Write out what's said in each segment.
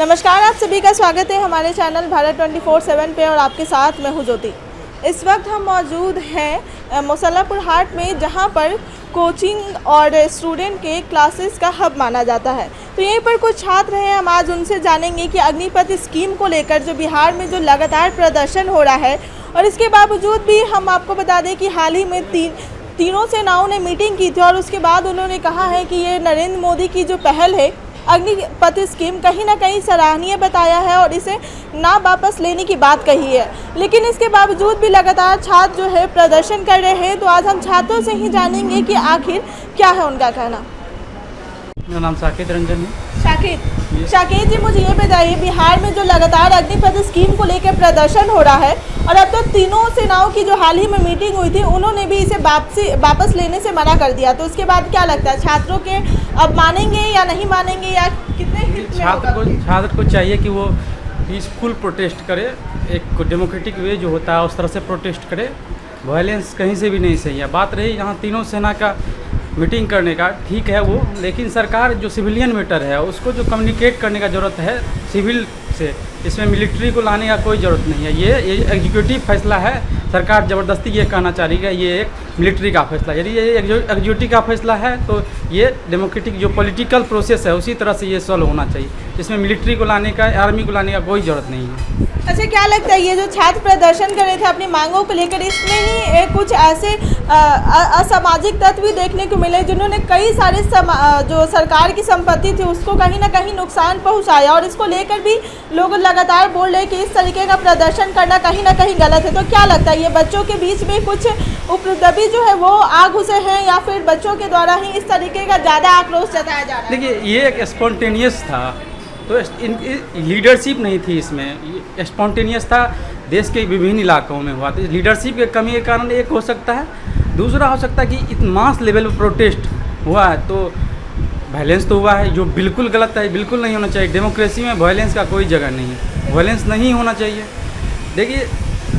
नमस्कार, आप सभी का स्वागत है हमारे चैनल भारत 24/7 पे और आपके साथ मैं हूँ ज्योति। इस वक्त हम मौजूद हैं मुसल्लापुर हाट में, जहाँ पर कोचिंग और स्टूडेंट के क्लासेस का हब माना जाता है। तो यहीं पर कुछ छात्र हैं, हम आज उनसे जानेंगे कि अग्निपथ स्कीम को लेकर जो बिहार में जो लगातार प्रदर्शन हो रहा है, और इसके बावजूद भी हम आपको बता दें कि हाल ही में तीनों सेनाओं ने मीटिंग की थी और उसके बाद उन्होंने कहा है कि ये नरेंद्र मोदी की जो पहल है अग्निपथ स्कीम कहीं ना कहीं सराहनीय बताया है और इसे ना वापस लेने की बात कही है। लेकिन इसके बावजूद भी लगातार छात्र जो है प्रदर्शन कर रहे हैं। तो आज हम छात्रों से ही जानेंगे कि आखिर क्या है उनका कहना। मेरा नाम साकेत रंजन है। शाकिर जी, मुझे ये बताइए, बिहार में जो लगातार अग्निपथ स्कीम को लेकर प्रदर्शन हो रहा है और अब तो तीनों सेनाओं की जो हाल ही में मीटिंग हुई थी उन्होंने भी इसे वापस लेने से मना कर दिया, तो उसके बाद क्या लगता है छात्रों के अब मानेंगे या नहीं मानेंगे, या कितने हित में होगा? छात्र को चाहिए कि वो पीसफुल प्रोटेस्ट करे, एक डेमोक्रेटिक वे जो होता है उस तरह से प्रोटेस्ट करे। वायलेंस कहीं से भी नहीं सही है। बात रही यहाँ तीनों सेना का मीटिंग करने का, ठीक है वो, लेकिन सरकार जो सिविलियन मैटर है उसको जो कम्युनिकेट करने का ज़रूरत है सिविल से, इसमें मिलिट्री को लाने का कोई ज़रूरत नहीं है। ये एग्जीक्यूटिव फैसला है। सरकार ज़बरदस्ती ये कहना चाह रही है ये एक मिलिट्री का फैसला है। यदि ये एग्जीक्यूटिव का फैसला है तो ये डेमोक्रेटिक जो पॉलिटिकल प्रोसेस है उसी तरह से ये सॉल्व होना चाहिए। इसमें मिलिट्री को लाने का, आर्मी को लाने का कोई ज़रूरत नहीं है। अच्छा, क्या लगता है ये जो छात्र प्रदर्शन कर रहे थे अपनी मांगों को लेकर, इसमें ही कुछ ऐसे असामाजिक तत्व भी देखने को मिले जिन्होंने कई सारे जो सरकार की संपत्ति थी उसको कहीं ना कहीं नुकसान पहुंचाया, और इसको लेकर भी लोग लगातार बोल रहे हैं कि इस तरीके का प्रदर्शन करना कहीं ना कहीं गलत है। तो क्या लगता है ये बच्चों के बीच में कुछ उपद्रवी जो है वो आ घुसे हैं, या फिर बच्चों के द्वारा ही इस तरीके का ज़्यादा आक्रोश जताया जा रहा है? देखिए, ये एक स्पॉन्टेनियस था, तो इनकी लीडरशिप नहीं थी इसमें। स्पॉन्टेनियस था, देश के विभिन्न इलाकों में हुआ। तो लीडरशिप की कमी के कारण एक हो सकता है। दूसरा हो सकता है कि मास लेवल पर प्रोटेस्ट हुआ है तो वायलेंस तो हुआ है, जो बिल्कुल गलत है, बिल्कुल नहीं होना चाहिए। डेमोक्रेसी में वायलेंस का कोई जगह नहीं है, वायलेंस नहीं होना चाहिए। देखिए,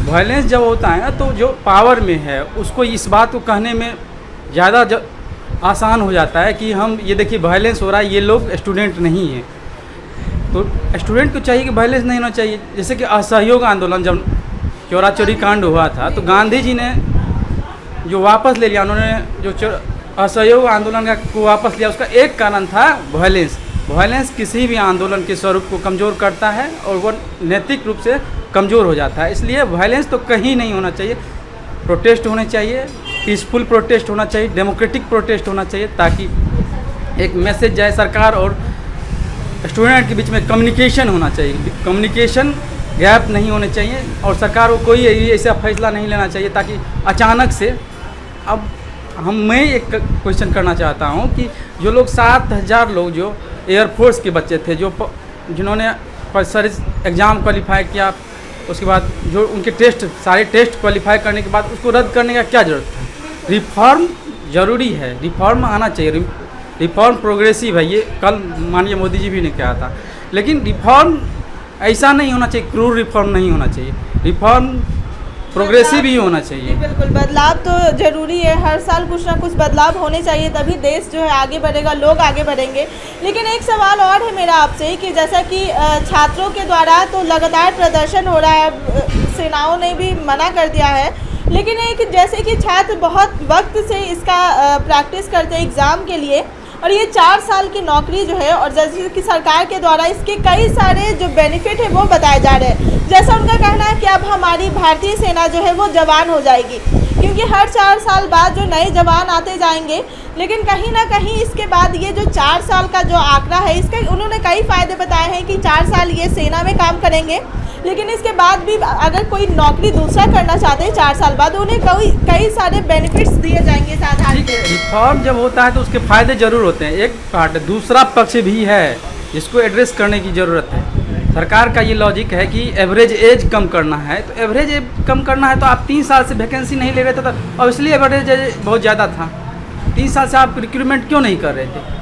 वायलेंस जब होता है ना तो जो पावर में है उसको इस बात को कहने में ज़्यादा आसान हो जाता है कि हम ये देखिए वायलेंस हो रहा है, ये लोग स्टूडेंट नहीं हैं। तो स्टूडेंट को चाहिए कि वायलेंस नहीं होना चाहिए। जैसे कि असहयोग आंदोलन जब चोरा चोरी कांड हुआ था तो गांधी जी ने जो वापस ले लिया, उन्होंने जो असहयोग आंदोलन को वापस लिया, उसका एक कारण था वायलेंस। वायलेंस किसी भी आंदोलन के स्वरूप को कमज़ोर करता है और वो नैतिक रूप से कमज़ोर हो जाता है। इसलिए वायलेंस तो कहीं नहीं होना चाहिए। प्रोटेस्ट होने चाहिए, पीसफुल प्रोटेस्ट होना चाहिए, डेमोक्रेटिक प्रोटेस्ट होना चाहिए, ताकि एक मैसेज जाए सरकार और स्टूडेंट के बीच में कम्युनिकेशन होना चाहिए। कम्युनिकेशन गैप नहीं होने चाहिए और सरकार को कोई ऐसा फैसला नहीं लेना चाहिए ताकि अचानक से। अब मैं एक क्वेश्चन करना चाहता हूं कि जो लोग 7,000 लोग जो एयरफोर्स के बच्चे थे जिन्होंने एग्ज़ाम क्वालिफाई किया, उसके बाद जो उनके सारे टेस्ट क्वालिफाई करने के बाद उसको रद्द करने का क्या ज़रूरत था? रिफॉर्म ज़रूरी है, रिफॉर्म आना चाहिए। रिफॉर्म प्रोग्रेसिव है, ये कल माननीय मोदी जी भी ने कहा था। लेकिन रिफॉर्म ऐसा नहीं होना चाहिए, क्रूर रिफॉर्म नहीं होना चाहिए। रिफॉर्म प्रोग्रेसिव ही होना चाहिए। बिल्कुल, बदलाव तो जरूरी है। हर साल कुछ ना कुछ बदलाव होने चाहिए, तभी देश जो है आगे बढ़ेगा, लोग आगे बढ़ेंगे। लेकिन एक सवाल और है मेरा आपसे कि जैसा कि छात्रों के द्वारा तो लगातार प्रदर्शन हो रहा है, सेनाओं ने भी मना कर दिया है, लेकिन एक जैसे कि छात्र बहुत वक्त से इसका प्रैक्टिस करते हैं एग्ज़ाम के लिए, और ये 4 साल की नौकरी जो है, और जैसे कि सरकार के द्वारा इसके कई सारे जो बेनिफिट है वो बताए जा रहे हैं। जैसा उनका कहना है कि अब हमारी भारतीय सेना जो है वो जवान हो जाएगी, क्योंकि हर 4 साल बाद जो नए जवान आते जाएंगे। लेकिन कहीं ना कहीं इसके बाद ये जो 4 साल का जो आंकड़ा है, इसका उन्होंने कई फ़ायदे बताए हैं कि 4 साल ये सेना में काम करेंगे, लेकिन इसके बाद भी अगर कोई नौकरी दूसरा करना चाहते हैं 4 साल बाद, उन्हें कई सारे बेनिफिट्स दिए जाएंगे साधारण। रिफॉर्म जब होता है तो उसके फ़ायदे ज़रूर होते हैं, एक पार्ट। दूसरा पक्ष भी है जिसको एड्रेस करने की ज़रूरत है। सरकार का ये लॉजिक है कि एवरेज एज कम करना है, तो एवरेज एज कम करना है तो आप 3 साल से वैकेंसी नहीं ले रहे थे, तो ऑब्वियसली एवरेज एज बहुत ज़्यादा था। 3 साल से आप रिक्रूटमेंट क्यों नहीं कर रहे थे?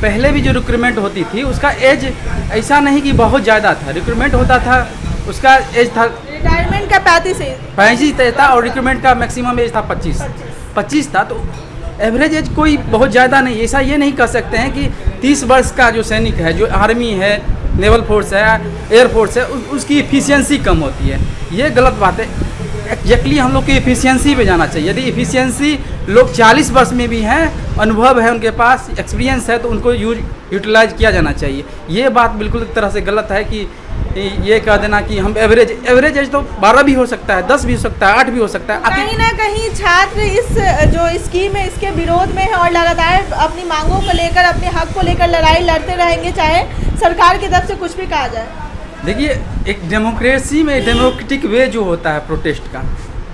पहले भी जो रिक्रूटमेंट होती थी उसका एज ऐसा नहीं कि बहुत ज़्यादा था। रिक्रूटमेंट होता था, उसका एज था, रिटायरमेंट का 35 था और रिक्रूटमेंट का मैक्सिमम एज था 25 था। तो एवरेज एज कोई बहुत ज़्यादा नहीं। ऐसा ये नहीं कह सकते हैं कि 30 वर्ष का जो सैनिक है, जो आर्मी है, नेवल फोर्स है, एयरफोर्स है, उसकी इफ़िशियंसी कम होती है। ये गलत बात है। एग्जैक्टली हम लोग की इफ़िशियंसी पे जाना चाहिए। यदि इफ़िशियंसी लोग 40 वर्ष में भी हैं, अनुभव है उनके पास, एक्सपीरियंस है, तो उनको यूटिलाइज किया जाना चाहिए। ये बात बिल्कुल एक तरह से गलत है कि ये कह देना कि हम एवरेज एज तो 12 भी हो सकता है, 10 भी हो सकता है, 8 भी हो सकता है। कहीं ना कहीं छात्र इस जो स्कीम है इसके विरोध में है और लगातार अपनी मांगों को लेकर, अपने हक को लेकर लड़ाई लड़ते रहेंगे, चाहे सरकार की तरफ से कुछ भी कहा जाए। देखिए, एक डेमोक्रेसी में डेमोक्रेटिक वे जो होता है प्रोटेस्ट का,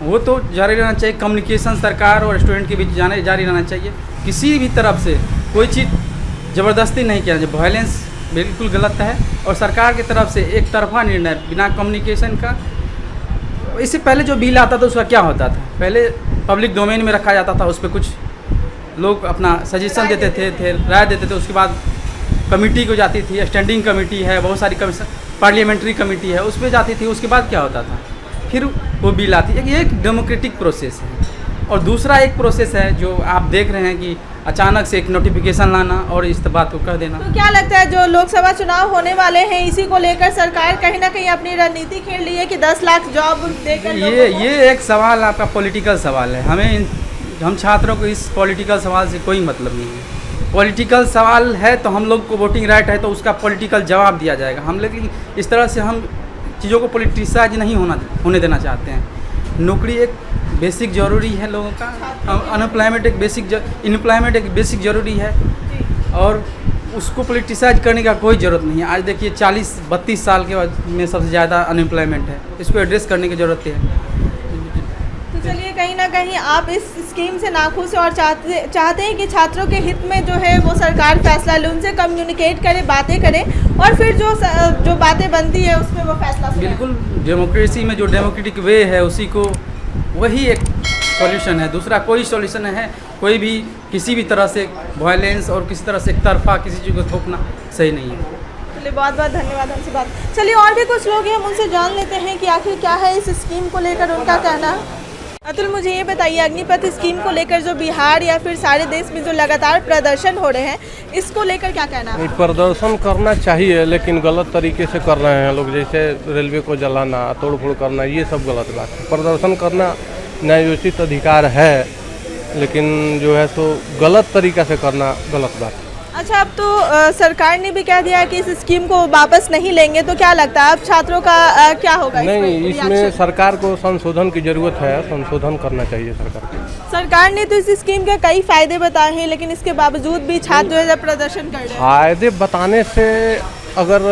वो तो जारी रहना चाहिए। कम्युनिकेशन सरकार और स्टूडेंट के बीच जारी रहना चाहिए। किसी भी तरफ से कोई चीज़ ज़बरदस्ती नहीं किया जाए। वायलेंस बिल्कुल गलत है और सरकार की तरफ से एक तरफा निर्णय बिना कम्युनिकेशन का। इससे पहले जो बिल आता था उसका क्या होता था? पहले पब्लिक डोमेन में रखा जाता था, उस पर कुछ लोग अपना सजेशन देते थे, राय देते थे। उसके बाद कमेटी को जाती थी, स्टैंडिंग कमेटी है, बहुत सारी कमीशन, पार्लियामेंट्री कमेटी है, उस पर जाती थी। उसके बाद क्या होता था? फिर वो बिल आती है। ये एक डेमोक्रेटिक प्रोसेस है। और दूसरा एक प्रोसेस है जो आप देख रहे हैं कि अचानक से एक नोटिफिकेशन लाना और इस बात को कह देना। तो क्या लगता है जो लोकसभा चुनाव होने वाले हैं, इसी को लेकर सरकार कहीं ना कहीं अपनी रणनीति खेल रही है कि 10 लाख जॉब देकर ये एक सवाल आपका पॉलिटिकल सवाल है। हम छात्रों को इस पॉलिटिकल सवाल से कोई मतलब नहीं है। पॉलिटिकल सवाल है तो हम लोग को वोटिंग राइट है तो उसका पॉलिटिकल जवाब दिया जाएगा। हम लेकिन इस तरह से हम चीज़ों को पॉलिटिसाइज नहीं होने देना चाहते हैं। नौकरी एक बेसिक ज़रूरी है लोगों का, अनएम्प्लॉयमेंट एक बेसिक ज़रूरी है और उसको पॉलिटिसाइज करने का कोई ज़रूरत नहीं है। आज देखिए 40-32 साल के बाद में सबसे ज़्यादा अनएम्प्लॉयमेंट है, इसको एड्रेस करने की ज़रूरत है। तो चलिए, कहीं ना कहीं आप इस स्कीम से नाखुश हैं और चाहते हैं कि छात्रों के हित में जो है वो सरकार फैसला ले, उनसे कम्युनिकेट करे, बातें करे और फिर जो बातें बनती है उसमें वो फैसला सुनाए। बिल्कुल, डेमोक्रेसी में जो डेमोक्रेटिक वे है उसी को, वही एक सॉल्यूशन है। दूसरा कोई सॉल्यूशन है? कोई भी किसी भी तरह से वायलेंस और किसी तरह से एक तरफा किसी चीज़ को थोपना सही नहीं है। चलिए, बहुत बहुत धन्यवाद हमसे बात। चलिए, और भी कुछ लोग हैं, हम उनसे जान लेते हैं कि आखिर क्या है इस स्कीम को लेकर उनका कहना। अतुल, मुझे ये बताइए, अग्निपथ स्कीम को लेकर जो बिहार या फिर सारे देश में जो लगातार प्रदर्शन हो रहे हैं, इसको लेकर क्या कहना है? प्रदर्शन करना चाहिए लेकिन गलत तरीके से कर रहे हैं लोग, जैसे रेलवे को जलाना, तोड़फोड़ करना, ये सब गलत बात है। प्रदर्शन करना न्यायोचित अधिकार है, लेकिन जो है तो गलत तरीका से करना गलत बात है। अच्छा, अब तो सरकार ने भी कह दिया है कि इस स्कीम को वापस नहीं लेंगे, तो क्या लगता है अब छात्रों का क्या होगा? नहीं, इसमें सरकार को संशोधन की जरूरत है, संशोधन करना चाहिए सरकार को। सरकार ने तो इस स्कीम के कई फायदे बताए हैं, लेकिन इसके बावजूद भी छात्र जो है प्रदर्शन कर रहे हैं। फायदे बताने से अगर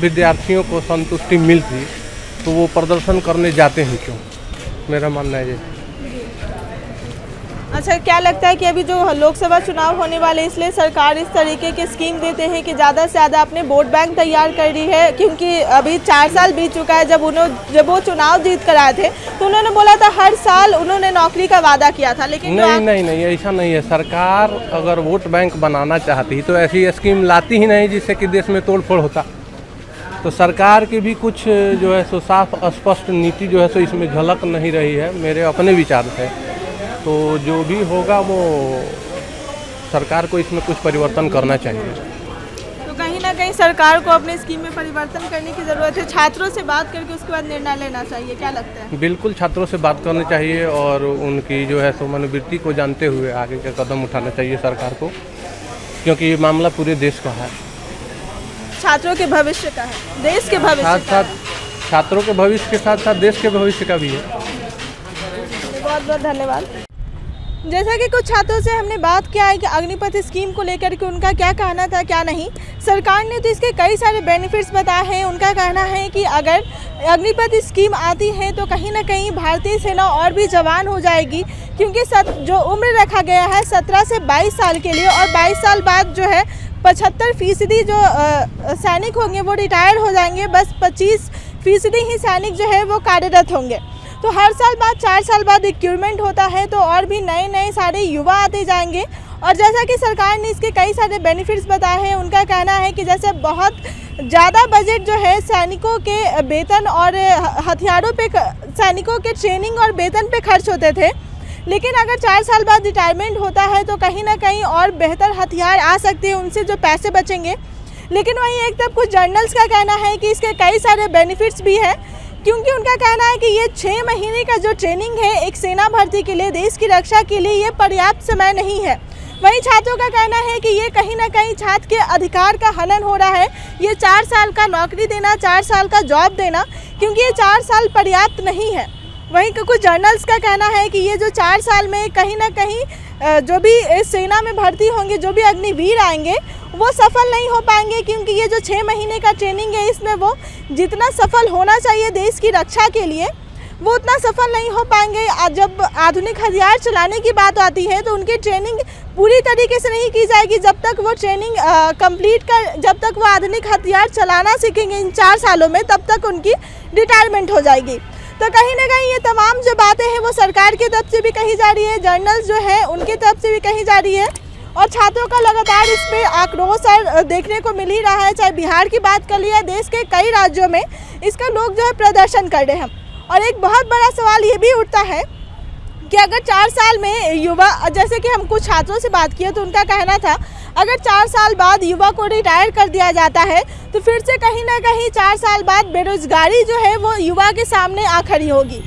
विद्यार्थियों को संतुष्टि मिलती तो वो प्रदर्शन करने जाते हैं क्यों? मेरा मानना है ये। अच्छा, क्या लगता है कि अभी जो लोकसभा चुनाव होने वाले, इसलिए सरकार इस तरीके की स्कीम देते हैं कि ज़्यादा से ज़्यादा अपने वोट बैंक तैयार कर रही है? क्योंकि अभी 4 साल बीत चुका है जब वो चुनाव जीत कर आए थे, तो उन्होंने बोला था हर साल उन्होंने नौकरी का वादा किया था, लेकिन नहीं, ऐसा नहीं है। सरकार अगर वोट बैंक बनाना चाहती तो ऐसी स्कीम लाती ही नहीं जिससे कि देश में तोड़फोड़ होता। तो सरकार की भी कुछ जो है सो साफ स्पष्ट नीति जो है सो इसमें झलक नहीं रही है मेरे अपने विचार से। तो जो भी होगा वो सरकार को इसमें कुछ परिवर्तन करना चाहिए। तो कहीं ना कहीं सरकार को अपनी स्कीम में परिवर्तन करने की ज़रूरत है। छात्रों से बात करके उसके बाद निर्णय लेना चाहिए, क्या लगता है? बिल्कुल, छात्रों से बात करनी चाहिए और उनकी जो है सो मनोवृत्ति को जानते हुए आगे के कदम उठाना चाहिए सरकार को, क्योंकि ये मामला पूरे देश का है, छात्रों के भविष्य का है, देश के भविष्य का है। साथ छात्रों के भविष्य के साथ साथ देश के भविष्य का भी है। बहुत बहुत धन्यवाद। जैसा कि कुछ छात्रों से हमने बात किया है कि अग्निपथ स्कीम को लेकर के उनका क्या कहना था, क्या नहीं। सरकार ने तो इसके कई सारे बेनिफिट्स बताए हैं। उनका कहना है कि अगर अग्निपथ स्कीम आती है तो कहीं ना कहीं भारतीय सेना और भी जवान हो जाएगी, क्योंकि जो उम्र रखा गया है 17 से 22 साल के लिए, और 22 साल बाद जो है 75% जो सैनिक होंगे वो रिटायर हो जाएंगे, बस 25% ही सैनिक जो है वो कार्यरत होंगे। तो हर साल बाद 4 साल बाद रिक्रूटमेंट होता है, तो और भी नए सारे युवा आते जाएंगे। और जैसा कि सरकार ने इसके कई सारे बेनिफिट्स बताए हैं, उनका कहना है कि जैसे बहुत ज़्यादा बजट जो है सैनिकों के वेतन और हथियारों पे, सैनिकों के ट्रेनिंग और वेतन पे खर्च होते थे, लेकिन अगर 4 साल बाद रिटायरमेंट होता है तो कहीं ना कहीं और बेहतर हथियार आ सकते हैं, उनसे जो पैसे बचेंगे। लेकिन वहीं एक तरफ कुछ जर्नल्स का कहना है कि इसके कई सारे बेनिफिट्स भी हैं, क्योंकि उनका कहना है कि ये 6 महीने का जो ट्रेनिंग है एक सेना भर्ती के लिए, देश की रक्षा के लिए, ये पर्याप्त समय नहीं है। वहीं छात्रों का कहना है कि ये कहीं ना कहीं छात्र के अधिकार का हनन हो रहा है, ये 4 साल का नौकरी देना, 4 साल का जॉब देना, क्योंकि ये 4 साल पर्याप्त नहीं है। वहीं कुछ जर्नल्स का कहना है कि ये जो 4 साल में कहीं ना कहीं जो भी इस सेना में भर्ती होंगे, जो भी अग्निवीर आएंगे, वो सफल नहीं हो पाएंगे, क्योंकि ये जो 6 महीने का ट्रेनिंग है इसमें वो जितना सफल होना चाहिए देश की रक्षा के लिए वो उतना सफल नहीं हो पाएंगे। जब आधुनिक हथियार चलाने की बात आती है तो उनकी ट्रेनिंग पूरी तरीके से नहीं की जाएगी जब तक वो ट्रेनिंग कंप्लीट कर, जब तक वो आधुनिक हथियार चलाना सीखेंगे इन 4 सालों में, तब तक उनकी रिटायरमेंट हो जाएगी। तो कहीं ना कहीं ये तमाम जो बातें हैं वो सरकार की तरफ से भी कही जा रही है, जर्नल्स जो है उनकी तरफ से भी कही जा रही है, और छात्रों का लगातार इस पे आक्रोश देखने को मिल ही रहा है। चाहे बिहार की बात कर लिया, देश के कई राज्यों में इसका लोग जो है प्रदर्शन कर रहे हैं। और एक बहुत बड़ा सवाल ये भी उठता है कि अगर 4 साल में युवा, जैसे कि हम कुछ छात्रों से बात किए तो उनका कहना था अगर 4 साल बाद युवा को रिटायर कर दिया जाता है तो फिर से कहीं ना कहीं 4 साल बाद बेरोजगारी जो है वो युवा के सामने आ खड़ी होगी,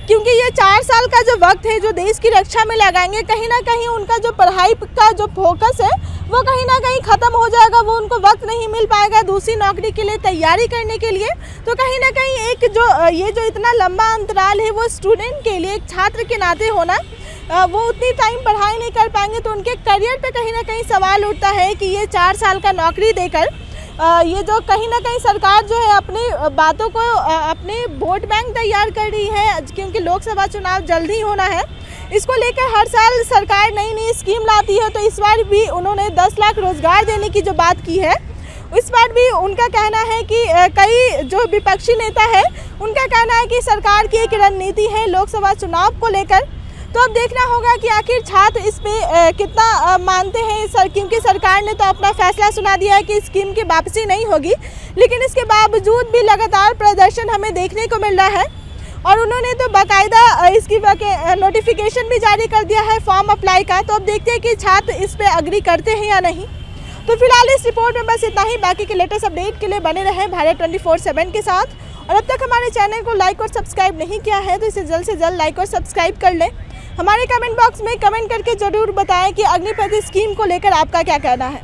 क्योंकि ये 4 साल का जो वक्त है जो देश की रक्षा में लगाएंगे, कहीं ना कहीं उनका जो पढ़ाई का जो फोकस है वो कहीं ना कहीं ख़त्म हो जाएगा, वो उनको वक्त नहीं मिल पाएगा दूसरी नौकरी के लिए तैयारी करने के लिए। तो कहीं ना कहीं एक जो ये जो इतना लंबा अंतराल है वो स्टूडेंट के लिए, एक छात्र के नाते होना, वो उतनी टाइम पढ़ाई नहीं कर पाएंगे, तो उनके करियर पे कहीं ना कहीं सवाल उठता है कि ये 4 साल का नौकरी देकर ये जो कहीं ना कहीं सरकार जो है अपनी बातों को, अपने वोट बैंक तैयार कर रही है, क्योंकि लोकसभा चुनाव जल्द ही होना है। इसको लेकर हर साल सरकार नई नई स्कीम लाती है, तो इस बार भी उन्होंने 10 लाख रोजगार देने की जो बात की है, इस बार भी उनका कहना है कि कई जो विपक्षी नेता है उनका कहना है कि सरकार की एक रणनीति है लोकसभा चुनाव को लेकर। तो अब देखना होगा कि आखिर छात्र इस पे कितना मानते हैं सर, क्योंकि सरकार ने तो अपना फैसला सुना दिया है कि स्कीम की वापसी नहीं होगी, लेकिन इसके बावजूद भी लगातार प्रदर्शन हमें देखने को मिल रहा है। और उन्होंने तो बाकायदा इसकी नोटिफिकेशन भी जारी कर दिया है फॉर्म अप्लाई का। तो अब देखते हैं कि छात्र इस पे अग्री करते हैं या नहीं। तो फिलहाल इस रिपोर्ट में बस इतना ही। बाकी के लेटेस्ट अपडेट के लिए बने रहें भारत 24/7 के साथ। और अब तक हमारे चैनल को लाइक और सब्सक्राइब नहीं किया है तो इसे जल्द से जल्द लाइक और सब्सक्राइब कर लें। हमारे कमेंट बॉक्स में कमेंट करके ज़रूर बताएं कि अग्निपथ स्कीम को लेकर आपका क्या कहना है।